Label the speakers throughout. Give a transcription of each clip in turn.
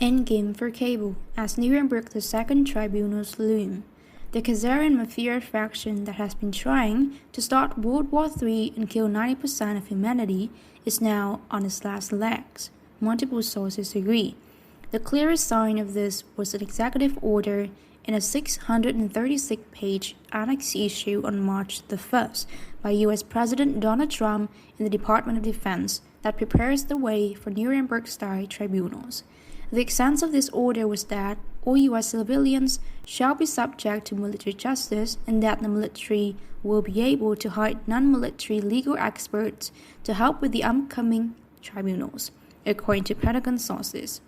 Speaker 1: Endgame for CABAL as Nuremberg II tribunals loom. The Khazarian mafia faction that has been trying to start World War III and kill 90% of humanity is now on its last legs. Multiple sources agree. The clearest sign of this was an executive order in a 636-page annex issue on March the 1st by U.S. President Donald Trump in the Department of Defense that prepares the way for Nuremberg-style tribunals. The extent of this order was that all U.S. civilians shall be subject to military justice and that the military will be able to hire non-military legal experts to help with the upcoming tribunals, according to Pentagon sources.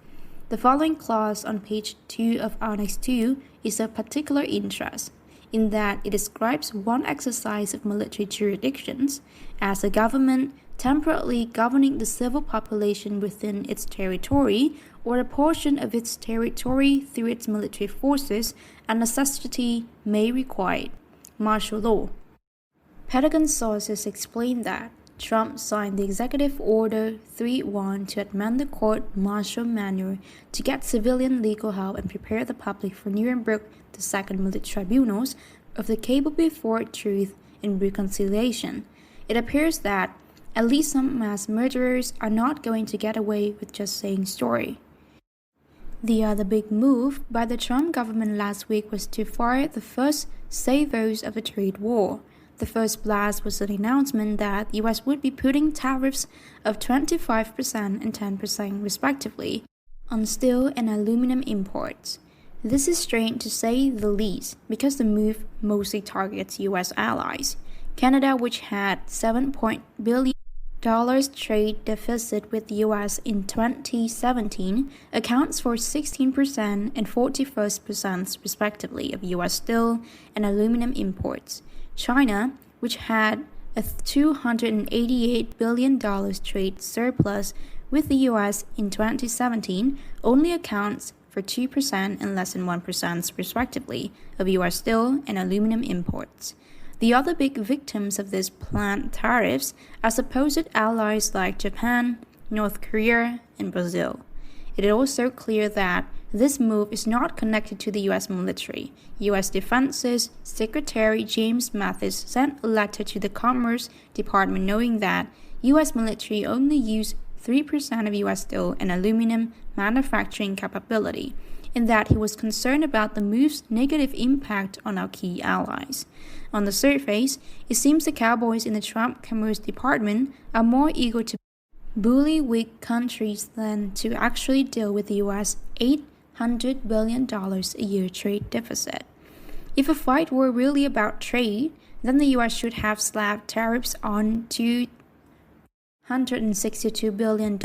Speaker 1: The following clause on page 2 of Annex 2 is of particular interest, in that it describes one exercise of military jurisdictions as a government temporarily governing the civil population within its territory or a portion of its territory through its military forces and necessity may require it. Martial law. Pentagon sources explain that Trump signed the Executive Order 3.1 to amend the court-martial manual to get civilian legal help and prepare the public for Nuremberg II military tribunals of the CABAL before truth and reconciliation. It appears that at least some mass murderers are not going to get away with just saying sorry. The other big move by the Trump government last week was to fire the first salvos of the trade war. The first blast was an announcement that the U.S. would be putting tariffs of 25% and 10% respectively on steel and aluminum imports. This is strange to say the least because the move mostly targets U.S. allies. Canada, which had $7 billion trade deficit with the U.S. in 2017, accounts for 16% and 41% respectively of U.S. steel and aluminum imports. China, which had a $288 billion trade surplus with the U.S. in 2017, only accounts for 2% and less than 1% respectively of U.S. steel and aluminum imports. The other big victims of these planned tariffs are supposed allies like Japan, North Korea, and Brazil. It is also clear that this move is not connected to the U.S. military. U.S. Defense's Secretary James Mathis sent a letter to the Commerce Department knowing that U.S. military only use 3% of U.S. steel and aluminum manufacturing capability, and that he was concerned about the move's negative impact on our key allies. On the surface, it seems the cowboys in the Trump Commerce Department are more eager to bully weak countries than to actually deal with the U.S. $800 billion a year trade deficit. If a fight were really about trade, then the U.S. should have slapped tariffs on $262 billion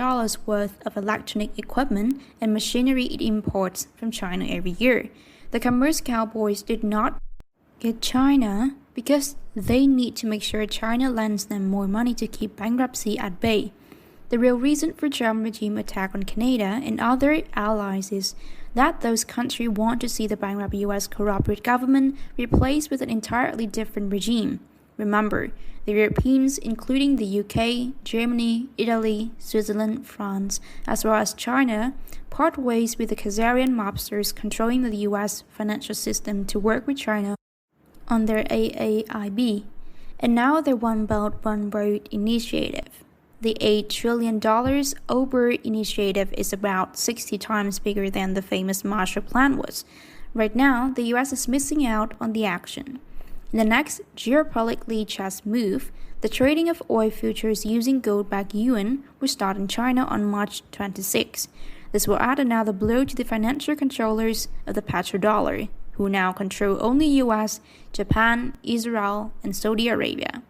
Speaker 1: worth of electronic equipment and machinery it imports from China every year. The commerce cowboys did not get China because they need to make sure China lends them more money to keep bankruptcy at bay. The real reason for Trump regime attack on Canada and other allies is that those countries want to see the bankrupt U.S. corrupt government replaced with an entirely different regime. Remember, the Europeans, including the UK, Germany, Italy, Switzerland, France, as well as China, part ways with the Khazarian mobsters controlling the US financial system to work with China on their AAIB, and now their One Belt, One Road initiative. The $8 trillion Ober initiative is about 60 times bigger than the famous Marshall Plan was. Right now, the US is missing out on the action. In the next geopolitically chess move, the trading of oil futures using gold-backed yuan will start in China on March 26. This will add another blow to the financial controllers of the petrodollar, who now control only US, Japan, Israel, and Saudi Arabia.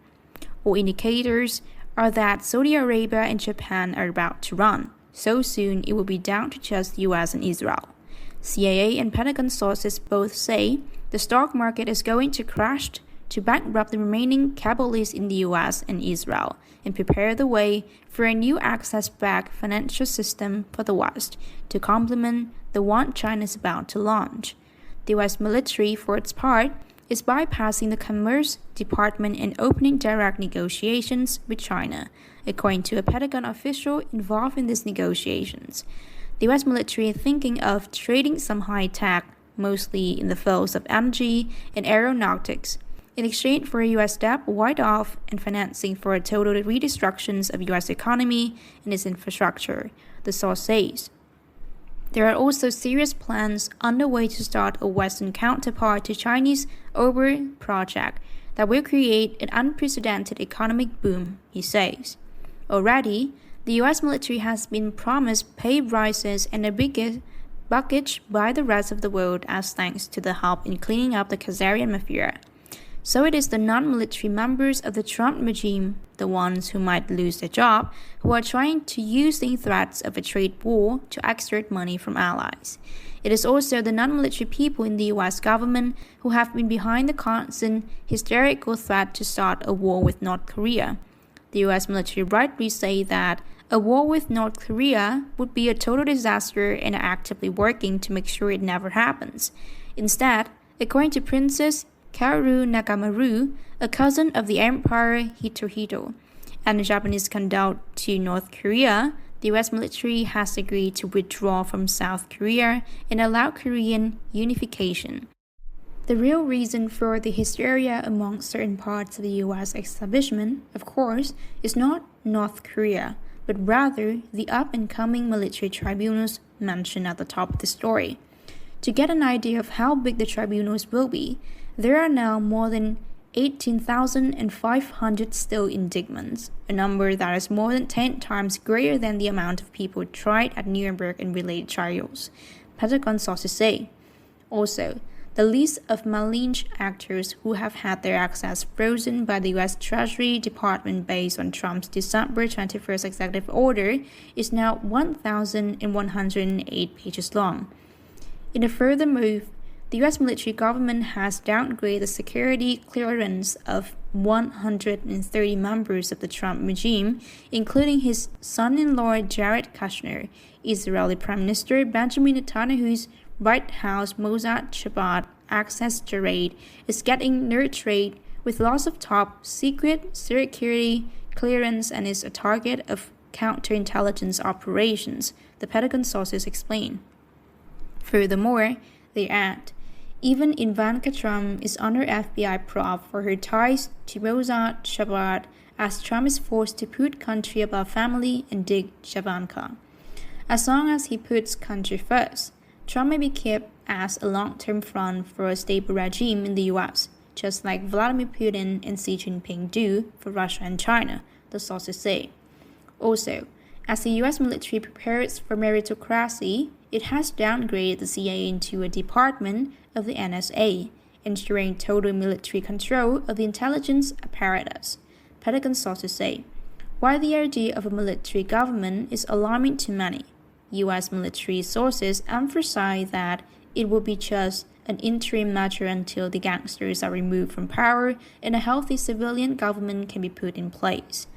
Speaker 1: All indicators are that Saudi Arabia and Japan are about to run. So soon it will be down to just US and Israel. CIA and Pentagon sources both say the stock market is going to crash to bankrupt the remaining cabalists in the US and Israel and prepare the way for a new access-backed financial system for the West to complement the one China is about to launch. The US military, for its part, is bypassing the Commerce Department and opening direct negotiations with China, according to a Pentagon official involved in these negotiations. the US military is thinking of trading some high tech, mostly in the fields of energy and aeronautics, in exchange for a US debt write-off and financing for a total redestruction of US economy and its infrastructure, the source says. There are also serious plans underway to start a Western counterpart to Chinese Uber project that will create an unprecedented economic boom, he says. Already, the US military has been promised pay rises and a bigger bucket by the rest of the world as thanks to the help in cleaning up the Khazarian mafia. So it is the non-military members of the Trump regime, the ones who might lose their job, who are trying to use the threats of a trade war to extort money from allies. It is also the non-military people in the US government who have been behind the constant hysterical threat to start a war with North Korea. The US military rightly say that a war with North Korea would be a total disaster and are actively working to make sure it never happens. Instead, according to Princess Kaoru Nakamaru, a cousin of the Emperor Hirohito, and a Japanese conduct to North Korea, the US military has agreed to withdraw from South Korea and allow Korean unification. The real reason for the hysteria among certain parts of the US establishment, of course, is not North Korea, but rather the up-and-coming military tribunals mentioned at the top of the story. To get an idea of how big the tribunals will be, there are now more than 18,500 still indictments, a number that is more than 10 times greater than the amount of people tried at Nuremberg and related trials, Pentagon sources say. Also, the list of maligned actors who have had their access frozen by the U.S. Treasury Department based on Trump's December 21st executive order is now 1,108 pages long. In a further move, the U.S. military government has downgraded the security clearance of 130 members of the Trump regime, including his son-in-law Jared Kushner, Israeli Prime Minister Benjamin Netanyahu's White House Mossad Shabbat access charade is getting nurtured with lots of top secret security clearance and is a target of counterintelligence operations, the Pentagon sources explain. Furthermore, they add, even Ivanka Trump is under FBI probe for her ties to Mossad Shabbat as Trump is forced to put country above family and dig Shabanka. As long as he puts country first, Trump may be kept as a long-term front for a stable regime in the U.S., just like Vladimir Putin and Xi Jinping do for Russia and China, the sources say. Also, as the U.S. military prepares for meritocracy, it has downgraded the CIA into a department of the NSA, ensuring total military control of the intelligence apparatus, Pentagon sources say. While the idea of a military government is alarming to many, U.S. military sources emphasize that it will be just an interim measure until the gangsters are removed from power and a healthy civilian government can be put in place.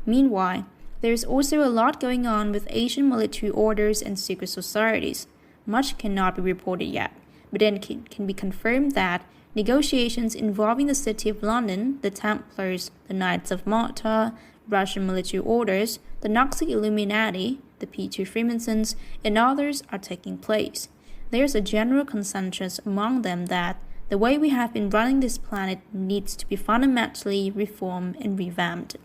Speaker 1: Meanwhile, there is also a lot going on with Asian military orders and secret societies. Much cannot be reported yet, but then can be confirmed that negotiations involving the City of London, the Templars, the Knights of Malta, Russian military orders, the Nazi Illuminati, the P2 Freemasons, and others are taking place. There is a general consensus among them that the way we have been running this planet needs to be fundamentally reformed and revamped.